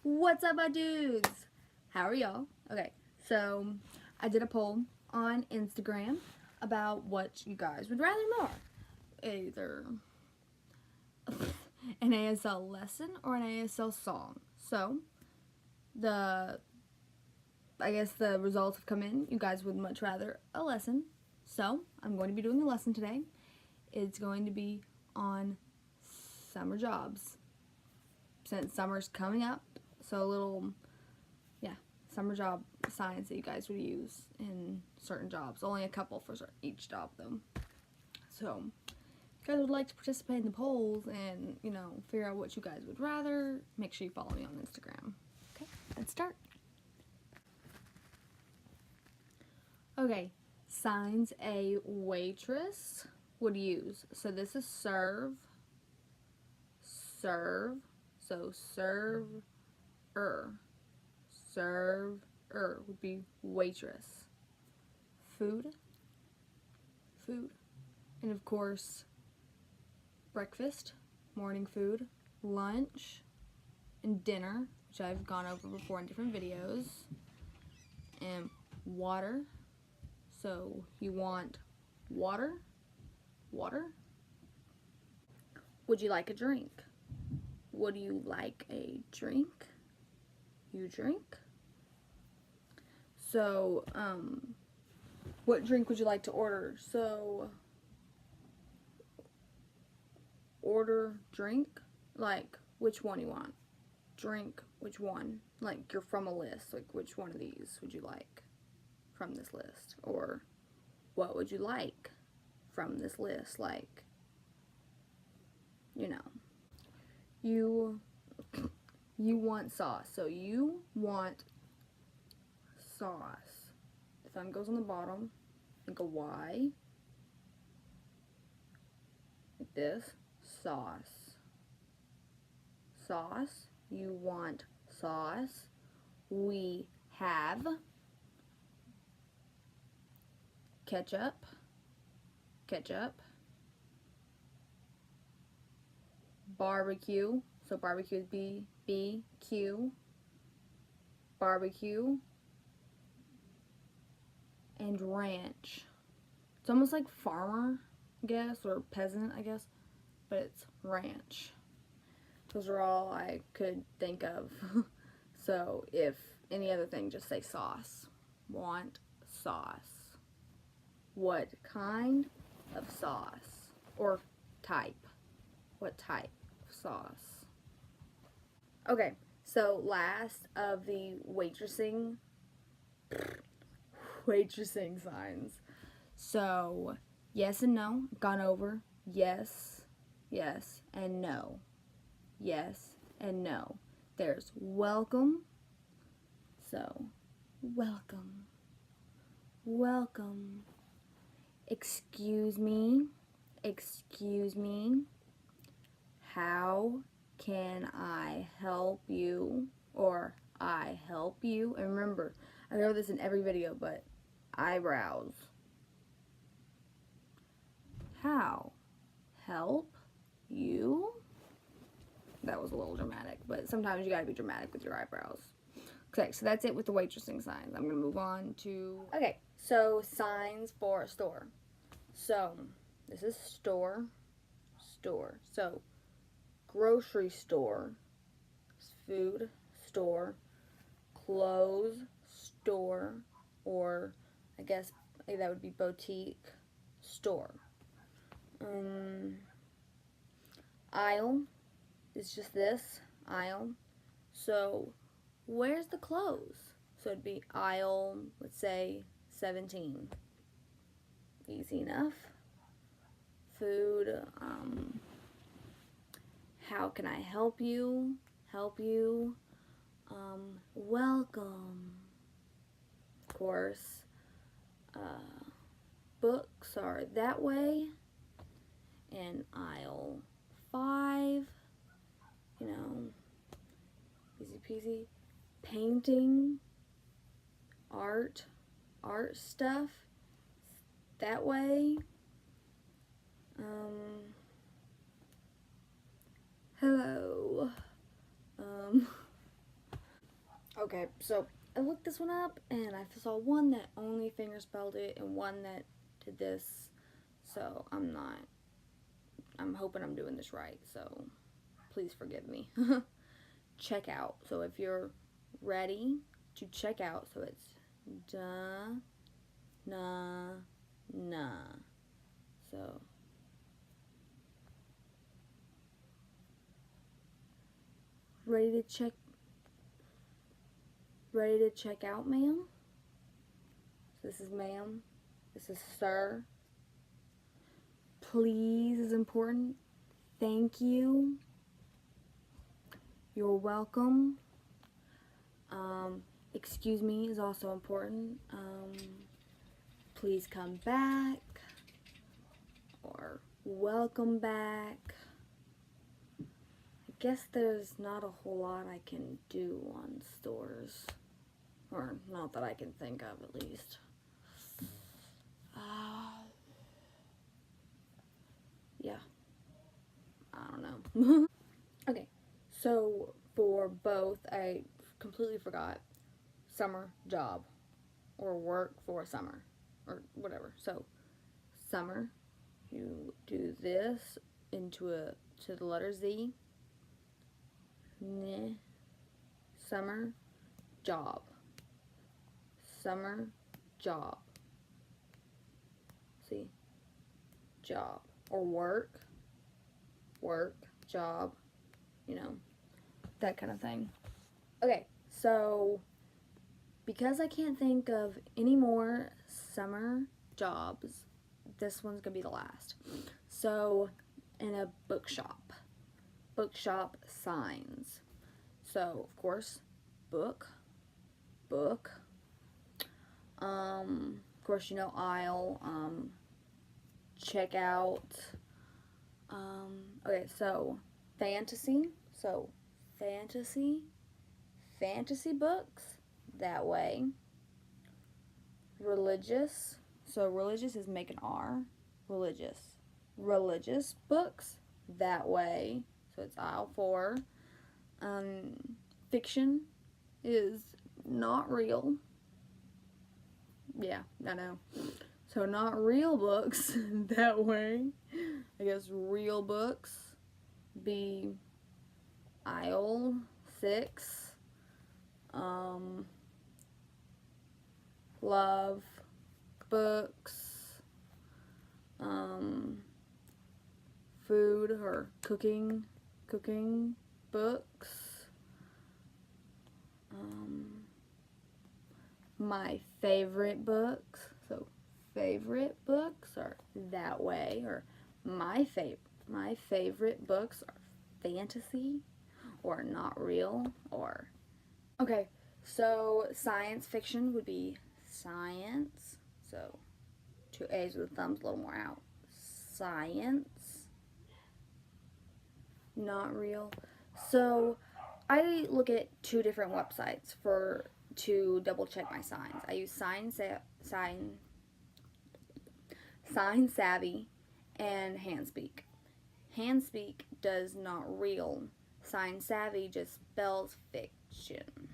What's up, my dudes? How are y'all? Okay, so I did a poll on Instagram about what you guys would rather more. Either an ASL lesson or an ASL song. So, I guess the results have come in. You guys would much rather a lesson. So, I'm going to be doing a lesson today. It's going to be on summer jobs. Since summer's coming up, so a little, summer job signs that you guys would use in certain jobs. Only a couple for each job, though. So, if you guys would like to participate in the polls and, figure out what you guys would rather, make sure you follow me on Instagram. Okay, let's start. Okay, signs a waitress would use. So this is serve, so serve-er would be waitress. Food, and of course, breakfast, morning food, lunch, and dinner, which I've gone over before in different videos, and water. So you want water. Would you like a drink? Would you like a drink? You drink. So, what drink would you like to order? So, order drink, like which one you want. Drink, which one? Like you're from a list, like which one of these would you like from this list? Or what would you like from this list? Like, you want sauce, so you want sauce. The thumb goes on the bottom, like a Y, like this, sauce. Sauce, you want sauce. We have ketchup, barbecue, so barbecue is B-B-Q, barbecue, and ranch. It's almost like farmer, I guess, or peasant, I guess, but it's ranch. Those are all I could think of. So if any other thing, just say sauce. Want sauce. What kind of sauce? Or type. What type of sauce? Okay, so last of the waitressing signs. So, yes and no, gone over. Yes, and no. Yes and no. There's welcome. So, welcome. Excuse me. How can I help you? Or I help you. And remember, I know this in every video, but eyebrows. How? Help you? That was a little dramatic, but sometimes you gotta be dramatic with your eyebrows. Okay, so that's it with the waitressing signs. I'm gonna move on to... Okay, so signs for a store. So, this is store. So, grocery store, food store, clothes store, or I guess that would be boutique store. Aisle is just this, aisle. So, where's the clothes? So it'd be aisle, let's say 17. Easy enough. Food, how can I help you? Welcome. Of course, books are that way. And aisle 5, easy peasy. Painting, art stuff, that way. Hello. Okay, so I looked this one up, and I saw one that only finger spelled it, and one that did this, so I'm hoping I'm doing this right, so please forgive me. Check out, so if you're ready to check out, so it's da, na, na, so ready to check out, ma'am? So this is ma'am, this is sir, please is important, thank you, you're welcome, excuse me is also important, please come back, or welcome back. I guess there's not a whole lot I can do on stores, or not that I can think of at least. Yeah, I don't know. Okay, so for both, I completely forgot summer job, or work for summer, or whatever. So summer, you do this to the letter Z. N, summer job, summer job. See, job, or work, job, you know, that kind of thing. Okay, so because I can't think of any more summer jobs, this one's gonna be the last. So, in a bookshop signs. So, of course, book, of course, you know, aisle, check out. Okay, so fantasy, so fantasy books, that way. Religious, so religious is make an R, religious books, that way, so it's aisle 4. Fiction is not real. Yeah, I know. So not real books, that way. I guess real books be aisle 6. Love books, food or cooking books, my favorite books, so favorite books are that way, or my favorite books are fantasy, or not real, or okay, so science fiction would be science, so 2 A's with the thumbs a little more out, science, not real. So I look at 2 different websites to double check my signs. I use Sign Savvy and Handspeak. Handspeak does not real. Sign Savvy just spells fiction.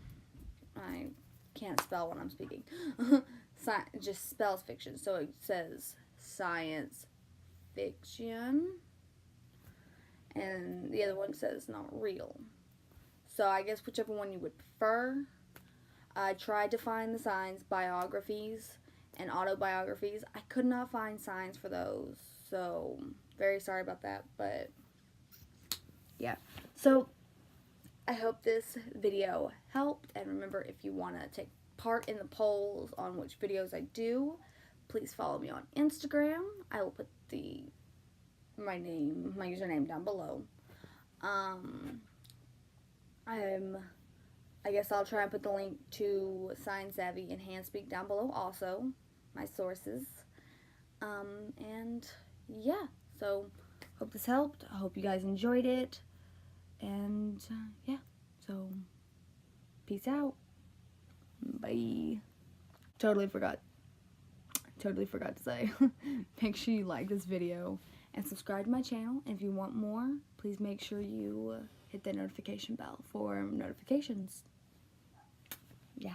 I can't spell when I'm speaking. Just spells fiction. So it says science fiction, and the other one says not real. So I guess whichever one you would prefer. I tried to find the signs biographies and autobiographies. I could not find signs for those, so very sorry about that, but yeah. So I hope this video helped, and remember, if you want to take part in the polls on which videos I do, please follow me on Instagram. I will put my username down below. I guess I'll try and put the link to Sign Savvy and Handspeak down below also, my sources. And yeah, so hope this helped. I hope you guys enjoyed it. And yeah, so peace out. Bye. Totally forgot to say, make sure you like this video and subscribe to my channel. And if you want more, please make sure you hit the notification bell for notifications. Yeah.